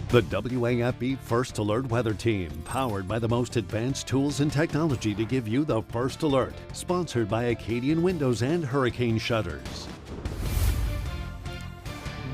The WAFB First Alert Weather Team, powered by the most advanced tools and technology to give you the first alert. Sponsored by Acadian Windows and Hurricane Shutters.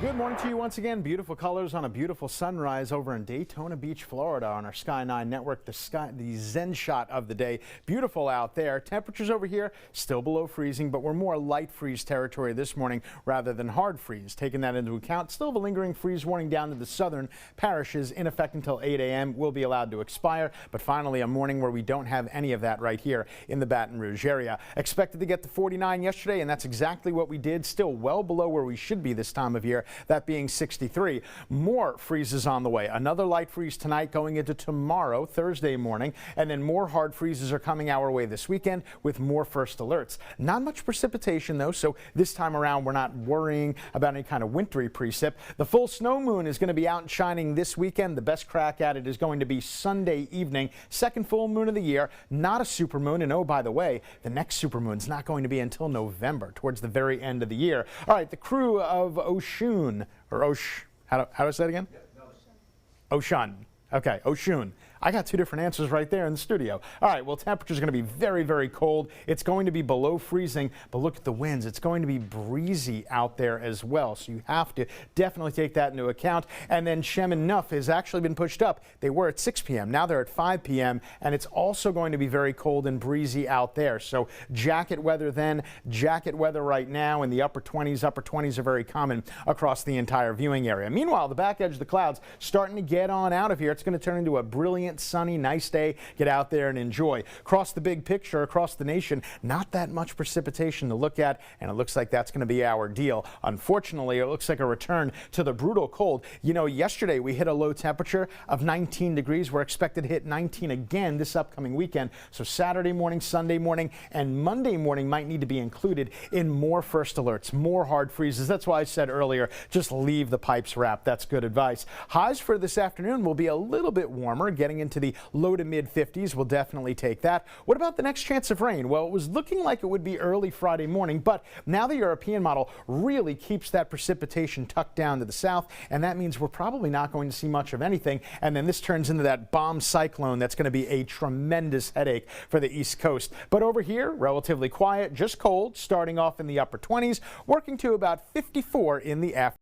Good morning to you once again. Beautiful colors on a beautiful sunrise over in Daytona Beach, Florida on our Sky 9 network. The Zen shot of the day. Beautiful out there. Temperatures over here still below freezing, but we're more light freeze territory this morning rather than hard freeze. Taking that into account, still have a lingering freeze warning down to the southern parishes in effect until 8 a.m. will be allowed to expire, but finally a morning where we don't have any of that right here in the Baton Rouge area. Expected to get to 49 yesterday, and that's exactly what we did. Still well below where we should be this time of year. That being 63. More freezes on the way. Another light freeze tonight going into tomorrow, Thursday morning, and then more hard freezes are coming our way this weekend with more first alerts. Not much precipitation though, so this time around we're not worrying about any kind of wintry precip. The full snow moon is going to be out and shining this weekend. The best crack at it is going to be Sunday evening, second full moon of the year, not a supermoon. And oh, by the way, the next supermoon's not going to be until November, towards the very end of the year. All right, the crew of Oshun, or how do I say that again? Oshun. Okay, Oshun. I got two different answers right there in the studio. All right, well, temperatures are going to be very, very cold. It's going to be below freezing, but look at the winds. It's going to be breezy out there as well, so you have to definitely take that into account. And then Shem and Nuff has actually been pushed up. They were at 6 p.m. Now they're at 5 p.m., and it's also going to be very cold and breezy out there. So jacket weather then, jacket weather right now in the upper 20s. Upper 20s are very common across the entire viewing area. Meanwhile, the back edge of the clouds starting to get on out of here. It's going to turn into a brilliant, sunny, nice day. Get out there and enjoy. Across the big picture, across the nation, not that much precipitation to look at, and it looks like that's going to be our deal. Unfortunately, it looks like a return to the brutal cold. You know, yesterday we hit a low temperature of 19 degrees. We're expected to hit 19 again this upcoming weekend. So Saturday morning, Sunday morning, and Monday morning might need to be included in more first alerts, more hard freezes. That's why I said earlier, just leave the pipes wrapped. That's good advice. Highs for this afternoon will be a little bit warmer, getting into the low to mid 50s. We'll definitely take that. What about the next chance of rain? Well, it was looking like it would be early Friday morning, but now the European model really keeps that precipitation tucked down to the south, and that means we're probably not going to see much of anything. And then this turns into that bomb cyclone that's going to be a tremendous headache for the East Coast. But over here, relatively quiet, just cold, starting off in the upper 20s, working to about 54 in the afternoon.